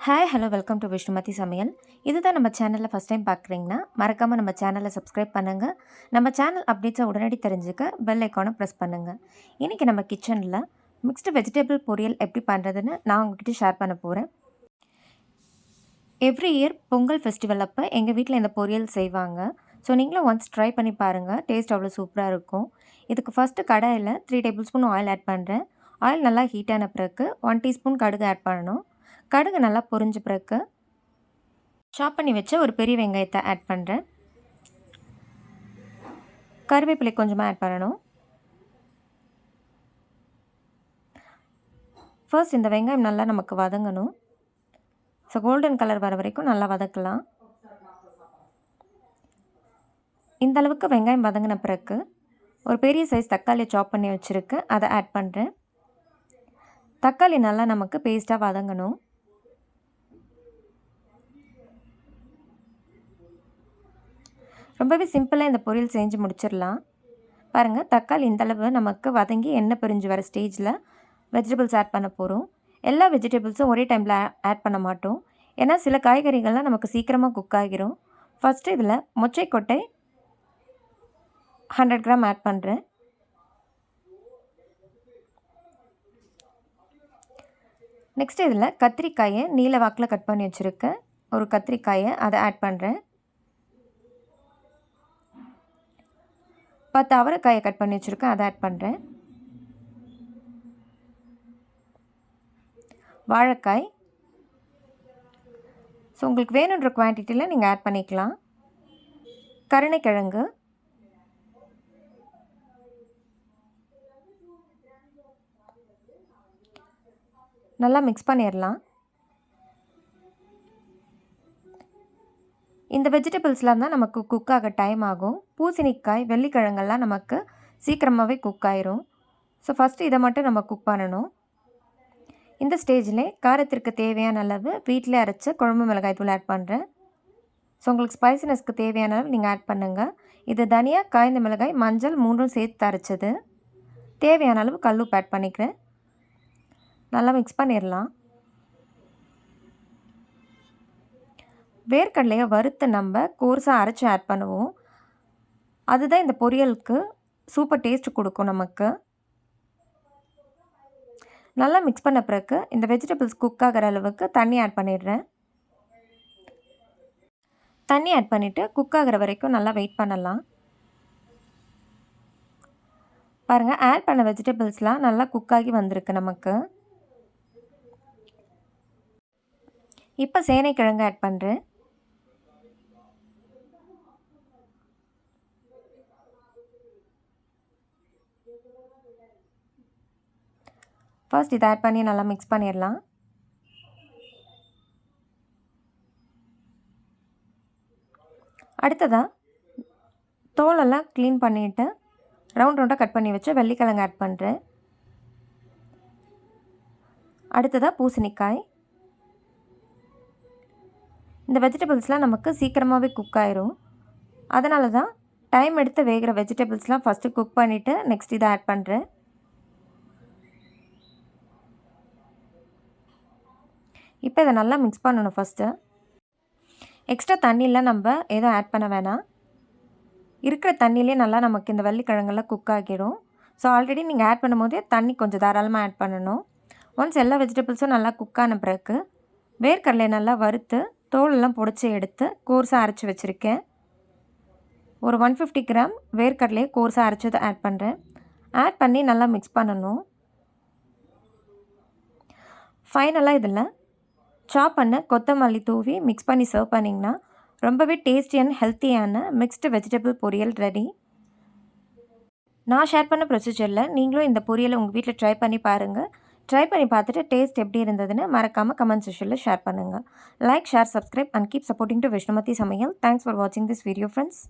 Hi hello welcome to Vishnumathi சமையல். இதுதான் நம்ம சேனலில் ஃபஸ்ட் டைம் பார்க்குறீங்கன்னா மறக்காமல் நம்ம சேனலை சப்ஸ்கிரைப் பண்ணுங்கள். நம்ம சேனல் அப்டேட்ஸை உடனடி தெரிஞ்சுக்க பெல் ஐக்கானை ப்ரெஸ் பண்ணுங்கள். இன்றைக்கி நம்ம கிச்சனில் மிக்ஸ்டு வெஜிடபிள் பொரியல் எப்படி பண்ணுறதுன்னு நான் உங்ககிட்ட ஷேர் பண்ண போகிறேன். எவ்ரி இயர் பொங்கல் ஃபெஸ்டிவல் அப்போ எங்கள் வீட்டில் இந்த பொரியல் செய்வாங்க. ஸோ நீங்களும் ஒன்ஸ் ட்ரை பண்ணி பாருங்கள். டேஸ்ட் அவ்வளோ சூப்பராக இருக்கும். இதுக்கு ஃபஸ்ட்டு கடாயில் 3 டேபிள் ஸ்பூன் ஆயில் ஆட் பண்ணுறேன். ஆயில் நல்லா ஹீட்டான பிறகு 1 டீஸ்பூன் கடுகு ஆட் பண்ணணும். கடுகு நல்லா பொரிஞ்ச பிறகு சாப் பண்ணி வச்ச ஒரு பெரிய வெங்காயத்தை ஆட் பண்ணுறேன். கருவேப்பிலை கொஞ்சமாக ஆட் பண்ணணும். ஃபர்ஸ்ட் இந்த வெங்காயம் நல்லா நமக்கு வதங்கணும். ஸோ கோல்டன் கலர் வர வரைக்கும் நல்லா வதக்கலாம். இந்த அளவுக்கு வெங்காயம் வதங்கின பிறகு ஒரு பெரிய சைஸ் தக்காளியை சாப் பண்ணி வச்சுருக்கேன், அதை ஆட் பண்ணுறேன். தக்காளி நல்லா நமக்கு பேஸ்ட்டாக வதங்கணும். ரொம்பவே சிம்பிளாக இந்த பொரியல் செஞ்சு முடிச்சிடலாம். பாருங்கள், தக்காளி இந்தளவு நமக்கு வதங்கி எண்ணெய் பிரிஞ்சு வர ஸ்டேஜில் வெஜிடபிள்ஸ் ஆட் பண்ண போகிறோம். எல்லா வெஜிடபிள்ஸும் ஒரே டைமில் ஆட் பண்ண மாட்டோம். ஏன்னா சில காய்கறிகள்லாம் நமக்கு சீக்கிரமாக குக் ஆகிரும். ஃபஸ்ட்டு இதில் மொச்சைக்கொட்டை 100 கிராம் ஆட் பண்ணுறேன். நெக்ஸ்ட்டு இதில் கத்திரிக்காயை நீல வாக்கில் கட் பண்ணி வச்சுருக்கேன். ஒரு கத்திரிக்காயை அதை ஆட் பண்ணுறேன். 10 அவரைக்காயை கட் பண்ணி வச்சுருக்கேன், அதை ஆட் பண்ணுறேன். வாழைக்காய் ஸோ உங்களுக்கு வேணுன்ற குவான்டிட்டியில் நீங்கள் ஆட் பண்ணிக்கலாம். கருணைக்கிழங்கு, நல்லா மிக்ஸ் பண்ணிடலாம். இந்த வெஜிடபிள்ஸ்லாம் தான் நமக்கு குக் ஆக டைம் ஆகும். பூசணிக்காய், வெள்ளிக்கிழங்கெல்லாம் நமக்கு சீக்கிரமாகவே குக் ஆயிரும். ஸோ ஃபஸ்ட்டு இதை மட்டும் நம்ம குக் பண்ணணும். இந்த ஸ்டேஜில் காரத்திற்கு தேவையான அளவு வீட்டிலே அரைச்ச குழம்பு மிளகாய் தூள் ஆட் பண்ணுறேன். ஸோ உங்களுக்கு ஸ்பைசினஸ்க்கு தேவையான அளவு நீங்கள் ஆட் பண்ணுங்கள். இது தனியா, காய்ந்த மிளகாய், மஞ்சள் 3ம் சேர்த்து அரைச்சது. தேவையான அளவு கல்லுப்பு ஆட் பண்ணிக்கிறேன். நல்லா மிக்ஸ் பண்ணிடலாம். வேர்க்கடலையை வறுத்து நம்ம கோர்ஸாக அரைச்சி ஆட் பண்ணுவோம். அதுதான் இந்த பொரியலுக்கு சூப்பர் டேஸ்ட் கொடுக்கும் நமக்கு. நல்லா மிக்ஸ் பண்ண பிறகு இந்த வெஜிடபிள்ஸ் குக் ஆகிற அளவுக்கு தண்ணி ஆட் பண்ணிடுறேன். தண்ணி ஆட் பண்ணிவிட்டு குக் ஆகிற வரைக்கும் நல்லா வெயிட் பண்ணலாம். பாருங்கள், ஆட் பண்ண வெஜிடபிள்ஸ்லாம் நல்லா குக் ஆகி வந்திருக்கு நமக்கு. இப்போ சேனைக்கிழங்கு ஆட் பண்ணுறேன். ஃபர்ஸ்ட் இதை ஆட் பண்ணி நல்லா மிக்ஸ் பண்ணிடலாம். அடுத்ததாக தோலெல்லாம் க்ளீன் பண்ணிவிட்டு ரவுண்ட் ரவுண்டாக கட் பண்ணி வச்சு வெள்ளிக்கிழங்கு ஆட் பண்ணுறேன். அடுத்ததாக பூசணிக்காய். இந்த வெஜிடபிள்ஸ்லாம் நமக்கு சீக்கிரமாகவே குக் ஆயிரும். அதனால தான் டைம் எடுத்து வேகிற வெஜிடபிள்ஸ்லாம் ஃபஸ்ட்டு குக் பண்ணிவிட்டு நெக்ஸ்ட் இதை ஆட் பண்ணுறேன். இப்போ இதை நல்லா மிக்ஸ் பண்ணணும். ஃபஸ்ட்டு எக்ஸ்ட்ரா தண்ணியில் நம்ம எதுவும் ஆட் பண்ண வேணாம். இருக்கிற தண்ணியிலே நல்லா நமக்கு இந்த வெள்ளிக்கிழங்கெல்லாம் குக் ஆகிடும். ஸோ ஆல்ரெடி நீங்கள் ஆட் பண்ணும்போதே தண்ணி கொஞ்சம் தாராளமாக ஆட் பண்ணணும். ஒன்ஸ் எல்லா வெஜிடபிள்ஸும் நல்லா குக் ஆன பிறகு வேர்க்கடலையை நல்லா வறுத்து தோலெல்லாம் பொடிச்சு எடுத்து கோர்ஸாக அரைச்சி வச்சுருக்கேன். ஒரு 150 கிராம் வேர்க்கடலையை கோர்ஸாக அரைச்சதை ஆட் பண்ணுறேன். ஆட் பண்ணி நல்லா மிக்ஸ் பண்ணணும். ஃபைனலாக இதில் சாப் பண்ண கொத்தமல்லி தூவி மிக்ஸ் பண்ணி சர்வ் பண்ணிங்கன்னா ரொம்பவே டேஸ்டி அண்ட் ஹெல்த்தியான மிக்ஸ்டு வெஜிடபிள் பொரியல் ரெடி. நான் ஷேர் பண்ண ப்ரொசீஜரில் நீங்களும் இந்த பொரியலை உங்கள் வீட்டில் ட்ரை பண்ணி பாருங்கள். ட்ரை பண்ணி பார்த்துட்டு டேஸ்ட் எப்படி இருந்ததுன்னு மறக்காமல் கமெண்ட் செக்ஷனில் ஷேர் பண்ணுங்கள். Like, share, subscribe and keep supporting to Vishnumathi சமையல். தேங்க்ஸ் ஃபார் வாட்சிங் திஸ் வீடியோ ஃப்ரெண்ட்ஸ்.